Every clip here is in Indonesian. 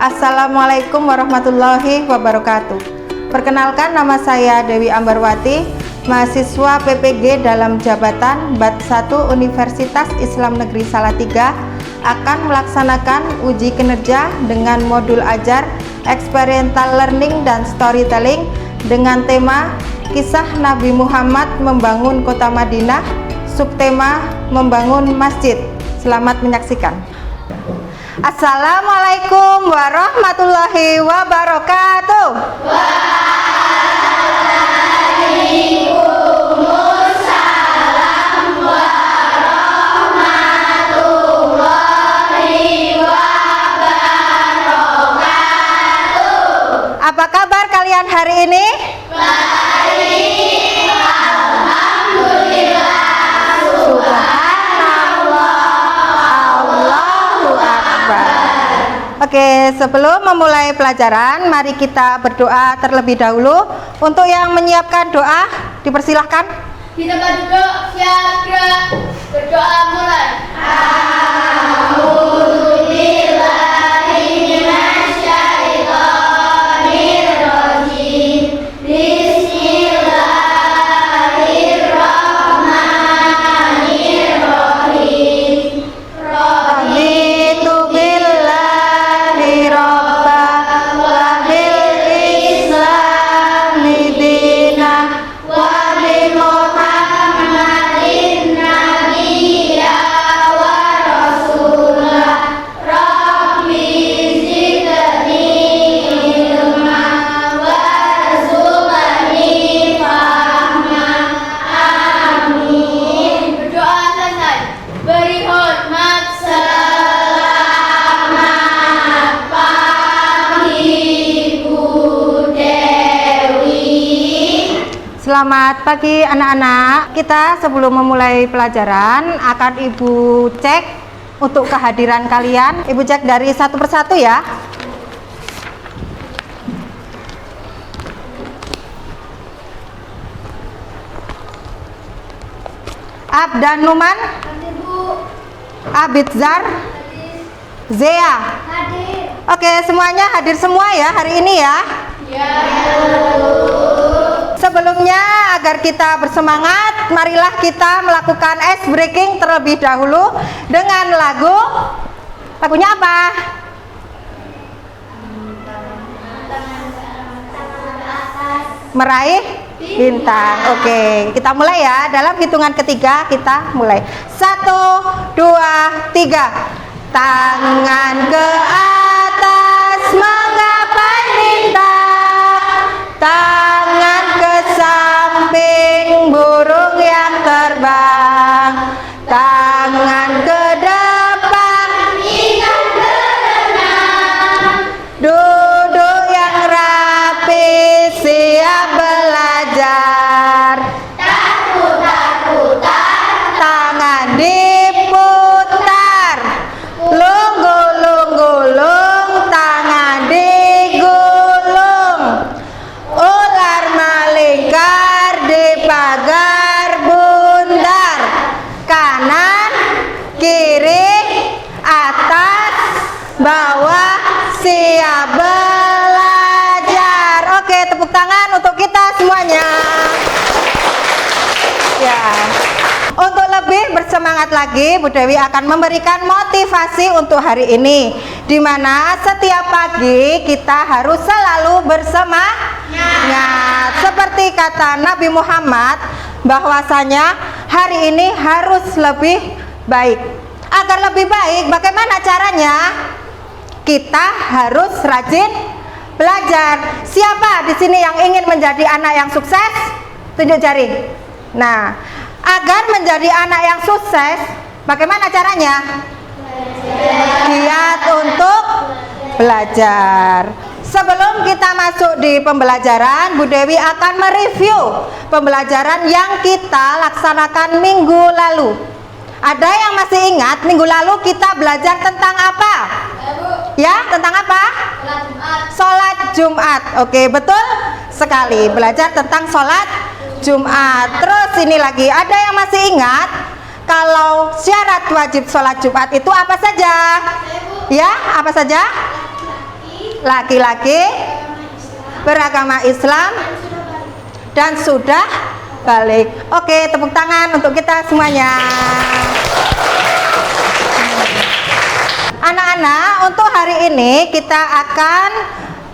Assalamualaikum warahmatullahi wabarakatuh. Perkenalkan, nama saya Dewi Ambarwati, mahasiswa PPG dalam jabatan BAT 1 Universitas Islam Negeri Salatiga, akan melaksanakan uji kinerja dengan modul ajar experiential learning dan storytelling dengan tema Kisah Nabi Muhammad Membangun Kota Madinah, subtema Membangun Masjid. Selamat menyaksikan. Assalamualaikum warahmatullahi wabarakatuh. Waalaikumsalam warahmatullahi wabarakatuh. Apa kabar kalian hari ini? Baik, alhamdulillah. Oke, sebelum memulai pelajaran, mari kita berdoa terlebih dahulu. Untuk yang menyiapkan doa, dipersilahkan. Di tempat duduk, siap gerak. Berdoa mulai. Selamat pagi anak-anak. Kita sebelum memulai pelajaran akan Ibu cek untuk kehadiran kalian. Ibu cek dari satu persatu ya. Abdan Numan, Abidzar, Zea. Oke, semuanya hadir semua ya hari ini ya. Sebelumnya, agar kita bersemangat, marilah kita melakukan ice breaking terlebih dahulu dengan lagunya apa? Meraih bintang. Oke, kita mulai ya. Dalam hitungan ketiga kita mulai. 1, 2, 3. Tangan ke atas menggapai bintang. Tangan ke samping burung yang terbang. Tangan ke depan ikan berenang. Duduk yang rapi, siap belajar. Tangan diputar. Lunggu-lunggu-lung, tangan digulung. Ular melingkar di pagar bundar. Kanan, kiri, atas, bawah, siap belajar. Oke, tepuk tangan untuk kita semuanya. Ya. Untuk lebih bersemangat lagi, Bu Dewi akan memberikan motivasi untuk hari ini, di mana setiap pagi kita harus selalu bersemangat. Seperti kata Nabi Muhammad, bahwasanya hari ini harus lebih baik. Agar lebih baik, bagaimana caranya? Kita harus rajin belajar. Siapa di sini yang ingin menjadi anak yang sukses? Tunjuk jari. Nah, agar menjadi anak yang sukses, bagaimana caranya? Giat untuk belajar. Sebelum kita masuk di pembelajaran, Bu Dewi akan mereview pembelajaran yang kita laksanakan minggu lalu. Ada yang masih ingat minggu lalu kita belajar tentang apa? Ya, tentang apa? Sholat Jumat. Oke, betul sekali. Belajar tentang sholat Jumat. Terus ini lagi, ada yang masih ingat kalau syarat wajib sholat Jumat itu apa saja? Ya, apa saja? laki-laki beragama Islam dan sudah balik. Oke, tepuk tangan untuk kita semuanya. Anak-anak, untuk hari ini kita akan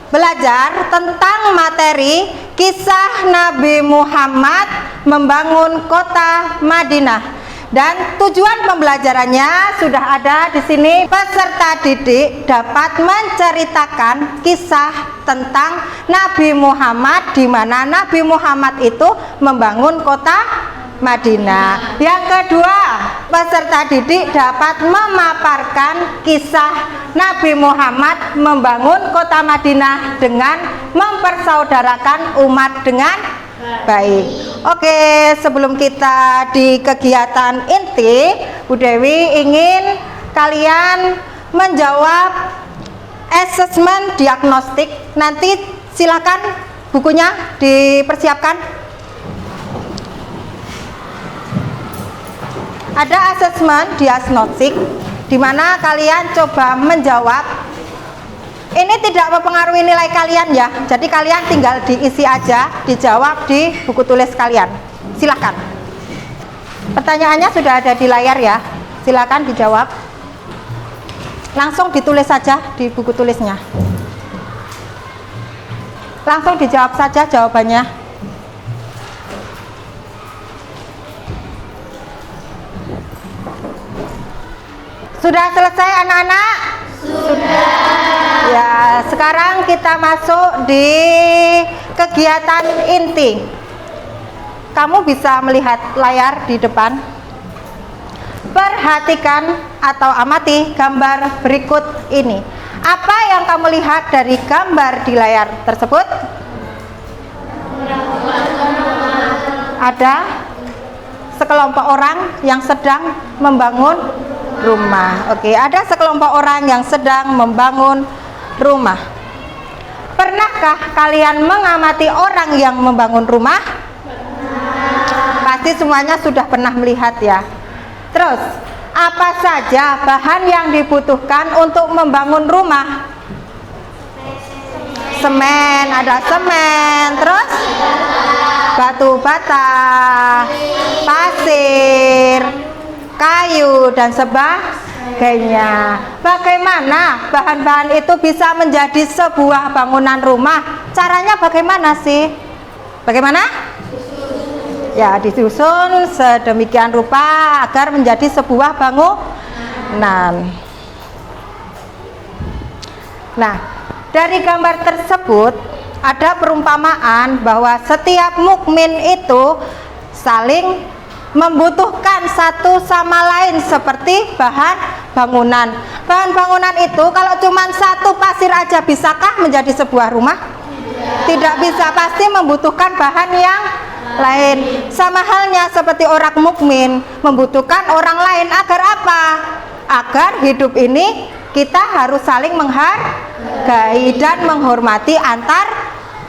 belajar tentang materi kisah Nabi Muhammad membangun kota Madinah. Dan tujuan pembelajarannya sudah ada di sini. Peserta didik dapat menceritakan kisah tentang Nabi Muhammad, di mana Nabi Muhammad itu membangun kota Madinah. Yang kedua, peserta didik dapat memaparkan kisah Nabi Muhammad membangun kota Madinah dengan mempersaudarakan umat dengan baik. Oke, sebelum kita di kegiatan inti, Bu Dewi ingin kalian menjawab asesmen diagnostik. Nanti silakan bukunya dipersiapkan. Ada asesmen diagnostik di mana kalian coba menjawab. Ini tidak mempengaruhi nilai kalian ya. Jadi kalian tinggal diisi aja, dijawab di buku tulis kalian. Silakan. Pertanyaannya sudah ada di layar ya. Silakan dijawab. Langsung ditulis saja di buku tulisnya. Langsung dijawab saja jawabannya. Sudah selesai anak-anak? Sudah. Ya, sekarang kita masuk di kegiatan inti. Kamu bisa melihat layar di depan. Perhatikan atau amati gambar berikut ini. Apa yang kamu lihat dari gambar di layar tersebut? Ada sekelompok orang yang sedang membangun rumah. Oke, ada sekelompok orang yang sedang membangun rumah. Pernahkah kalian mengamati orang yang membangun rumah? Pasti semuanya sudah pernah melihat ya. Terus, apa saja bahan yang dibutuhkan untuk membangun rumah? Semen, ada semen, terus batu bata, pasir, kayu dan sebagainya. Bagaimana bahan-bahan itu bisa menjadi sebuah bangunan rumah? Caranya bagaimana sih? Bagaimana? Ya, disusun sedemikian rupa agar menjadi sebuah bangunan. Nah, dari gambar tersebut ada perumpamaan bahwa setiap mukmin itu saling membutuhkan satu sama lain seperti bahan bangunan. Bahan bangunan itu kalau cuma satu pasir aja bisakah menjadi sebuah rumah? Tidak bisa, pasti membutuhkan bahan yang lain. Sama halnya seperti orang mukmin membutuhkan orang lain agar apa? Agar hidup ini kita harus saling menghargai dan menghormati antar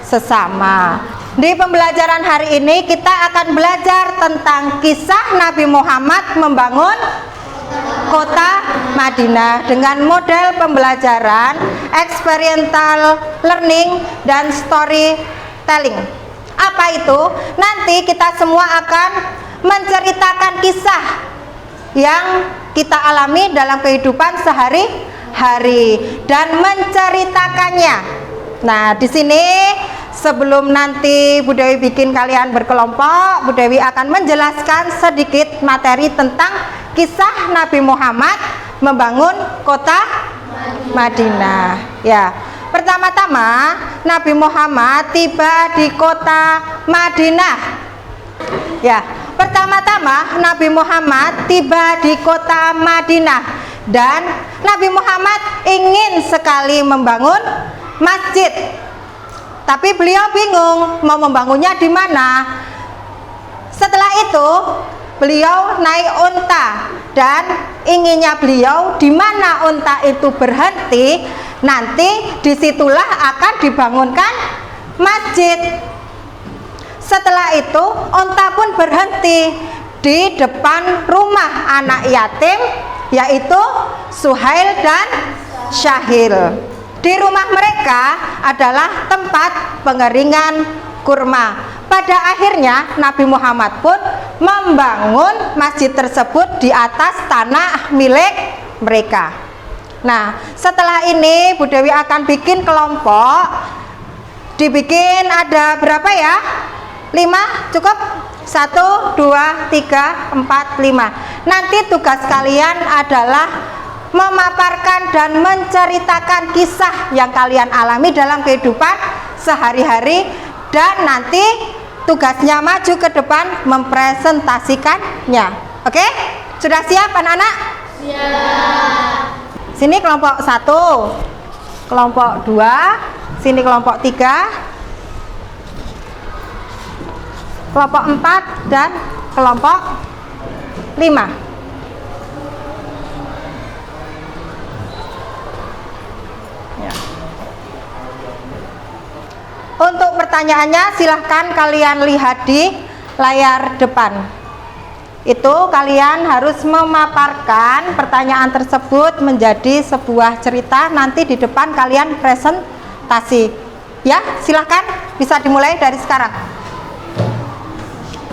sesama. Di pembelajaran hari ini kita akan belajar tentang kisah Nabi Muhammad membangun kota Madinah dengan model pembelajaran experiential learning dan storytelling. Apa itu? Nanti kita semua akan menceritakan kisah yang kita alami dalam kehidupan sehari-hari dan menceritakannya. Nah, di sini sebelum nanti Bu Dewi bikin kalian berkelompok, Bu Dewi akan menjelaskan sedikit materi tentang kisah Nabi Muhammad membangun kota Madinah. Ya, pertama-tama Nabi Muhammad tiba di kota Madinah. Ya, pertama-tama Nabi Muhammad tiba di kota Madinah dan Nabi Muhammad ingin sekali membangun masjid. Tapi beliau bingung mau membangunnya di mana. Setelah itu beliau naik unta dan inginnya beliau di mana unta itu berhenti, nanti disitulah akan dibangunkan masjid. Setelah itu unta pun berhenti di depan rumah anak yatim, yaitu Suhail dan Syahil. Di di rumah mereka adalah tempat pengeringan kurma. Pada akhirnya Nabi Muhammad pun membangun masjid tersebut di atas tanah milik mereka. Nah, setelah ini Bu Dewi akan bikin kelompok. Dibikin ada berapa ya? 5 cukup? 1, 2, 3, 4, 5. Nanti tugas kalian adalah memaparkan dan menceritakan kisah yang kalian alami dalam kehidupan sehari-hari, dan nanti tugasnya maju ke depan mempresentasikannya. Oke? Sudah siap anak-anak? Siap. Sini kelompok 1, kelompok 2, sini kelompok 3, kelompok 4, dan kelompok 5. Ya. Untuk pertanyaannya silahkan kalian lihat di layar depan. Itu kalian harus memaparkan pertanyaan tersebut menjadi sebuah cerita. Nanti di depan kalian presentasi. Ya, silahkan bisa dimulai dari sekarang.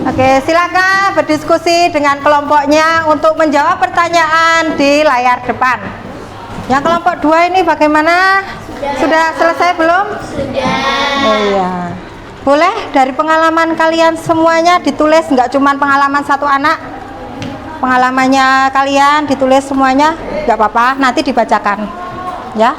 Oke, silakan berdiskusi dengan kelompoknya untuk menjawab pertanyaan di layar depan. Yang kelompok 2 ini bagaimana? Sudah selesai belum? Sudah. Oh iya. Boleh dari pengalaman kalian semuanya ditulis, nggak cuma pengalaman satu anak. Pengalamannya kalian ditulis semuanya, nggak apa-apa, nanti dibacakan. Ya.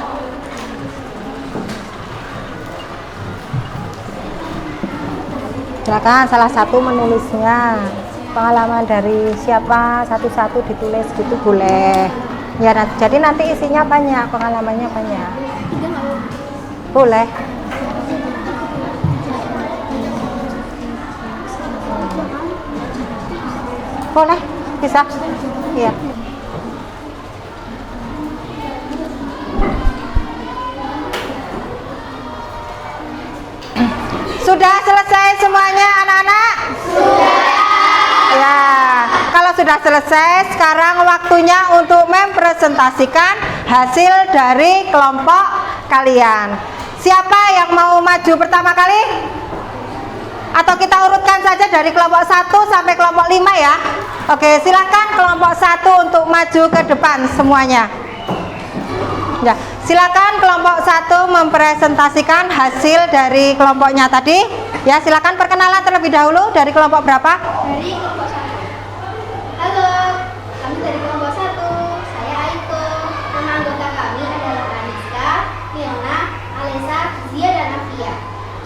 Silakan salah satu menulisnya. Pengalaman dari siapa satu-satu ditulis gitu boleh. Ya, jadi nanti isinya banyak, pengalamannya banyak. Boleh. Boleh, bisa. Iya. Sudah selesai semuanya anak-anak? Sudah. Ya, kalau sudah selesai, sekarang waktunya untuk mempresentasikan hasil dari kelompok kalian. Siapa yang mau maju pertama kali? Atau kita urutkan saja dari kelompok 1 sampai kelompok 5 ya. Oke, silakan kelompok 1 untuk maju ke depan semuanya. Ya, silakan kelompok 1 mempresentasikan hasil dari kelompoknya tadi. Ya, silakan perkenalan terlebih dahulu dari kelompok berapa? Dari kelompok 1. Halo, kami dari kelompok 1. Saya Aiko. Nama anggota kami adalah Kaniska, Fiona, Alesa, Zia, dan Afia.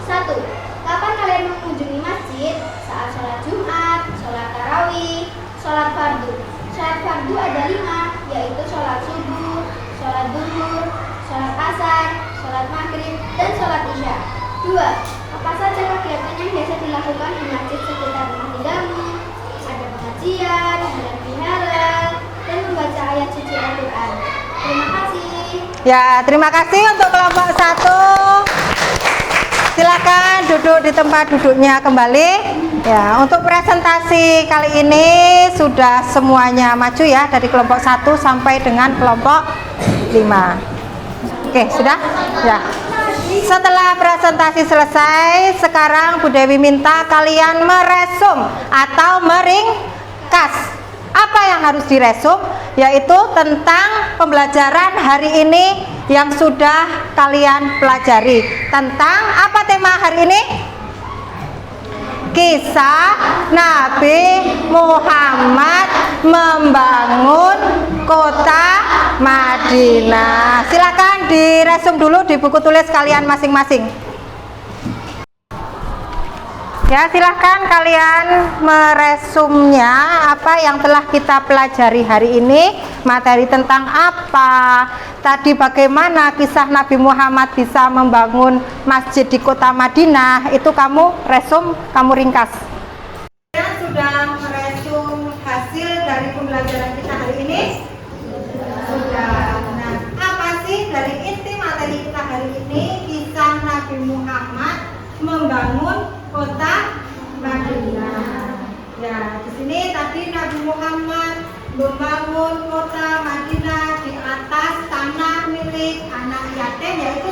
1. Kapan kalian mengunjungi masjid? Saat sholat Jumat, sholat tarawih, sholat fardu. Sholat fardu ada 5, yaitu sholat subuh, sholat duhur, sholat asar, sholat maghrib, dan sholat isya. 2. Apa saja kegiatan yang biasa dilakukan di masjid sekitar rumah tinggalmu? Ada pengajian, halal halal, dan membaca ayat suci Al-Quran. Terima kasih. Ya, terima kasih untuk kelompok 1. Silakan duduk di tempat duduknya kembali. Ya, untuk presentasi kali ini sudah semuanya maju ya, dari kelompok 1 sampai dengan kelompok 5. Oke, sudah? Ya. Setelah presentasi selesai, sekarang Bu Dewi minta kalian meresum atau meringkas. Apa yang harus diresum? Yaitu tentang pembelajaran hari ini yang sudah kalian pelajari. Tentang apa tema hari ini? Kisah Nabi Muhammad membangun kota Madinah. Silakan diresum dulu di buku tulis kalian masing-masing. Ya, silahkan kalian meresumnya apa yang telah kita pelajari hari ini. Materi tentang apa? Tadi bagaimana kisah Nabi Muhammad bisa membangun masjid di kota Madinah? Itu kamu resum, kamu ringkas. Kalian sudah meresum hasil dari pembelajaran kita hari ini? Sudah. Nah, apa sih dari inti materi kita hari ini? Kisah Nabi Muhammad membangun kota Madinah. Ya, di sini tadi Nabi Muhammad membangun kota Madinah di atas tanah milik anak yatim, yaitu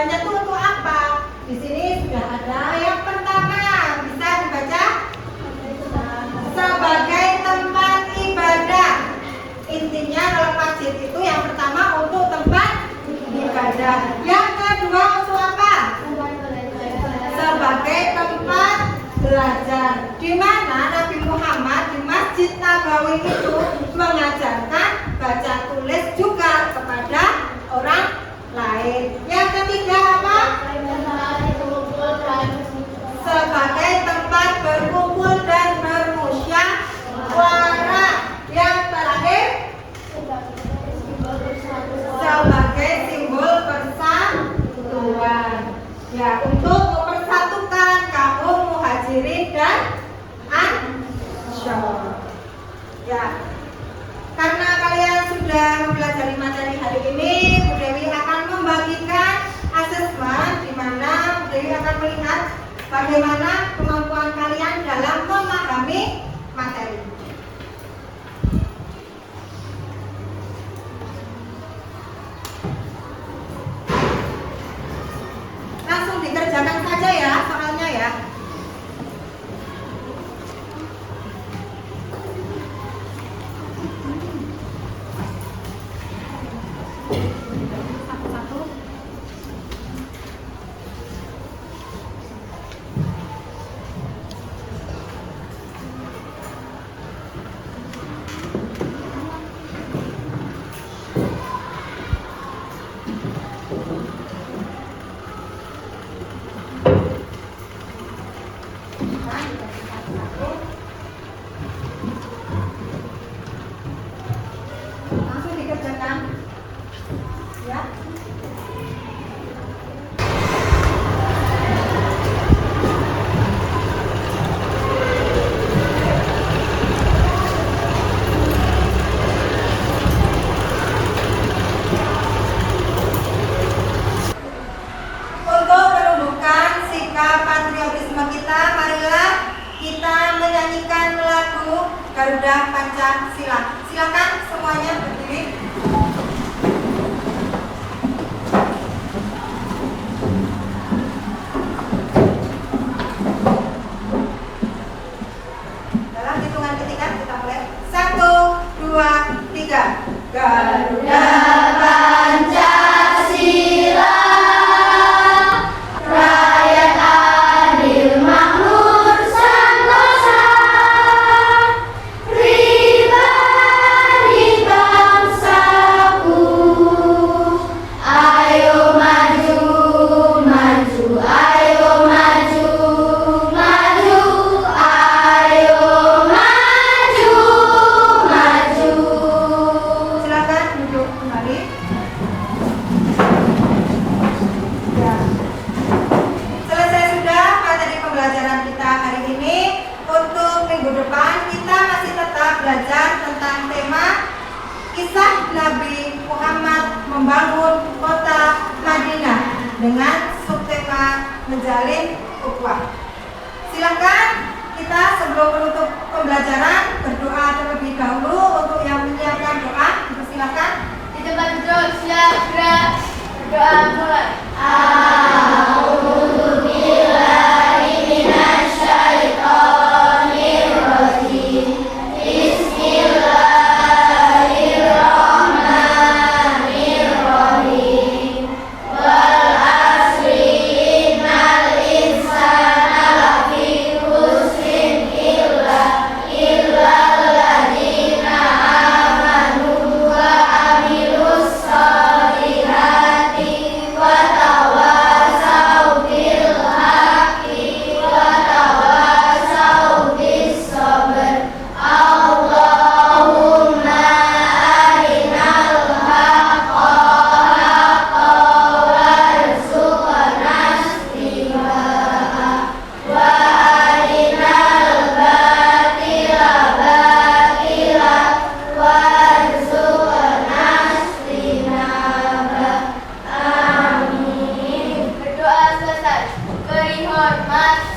tujuannya tuh untuk apa? Di sini sudah ada yang pertama, bisa dibaca? Sebagai tempat ibadah. Intinya kalau masjid itu yang pertama untuk tempat ibadah. Yang kedua untuk apa? Sebagai tempat belajar. Di mana Nabi Muhammad di Masjid Nabawi itu mengajarkan baca tulis juga kepada orang lain. Yang ketiga apa? Sebagai tempat berkumpul dan bermusyawarah. Yang terakhir sebagai simbol persatuan. Ya, untuk mempersatukan kaum muhajirin dan Ansor. Ya, karena kalian sudah mempelajari materi hari ini, Bu Dewi akan membagikan asesmen di mana Bu Dewi akan melihat bagaimana kemampuan kalian dalam memahami materi. Langsung dikerjakan saja ya soalnya ya. Langsung dikerjakan ya. Untuk menumbuhkan sikap patriotisme kita, marilah kita menyanyikan lagu Garuda Pancasila. Silakan semuanya berdiri. Dalam hitungan ketiga kita mulai. 1, 2, 3. Garuda Pancasila, rakyat adil makmur sentosa, pribadi bangsaku. Ayo maju, maju, ayo maju, maju, ayo maju, maju. Silakan duduk kembali. Ya. Selesai sudah materi pembelajaran kita hari ini. Untuk minggu depan kita masih tetap belajar tentang tema kisah Nabi Muhammad membangun kota Madinah dengan subtema menjalin ukhuwah. Silakan kita sebelum menutup pembelajaran berdoa terlebih dahulu. Untuk yang menyiapkan doa, dipersilakan. Di tempat duduk siap gerak. Berdoa mulai. Berdoa selesai. Beri hormat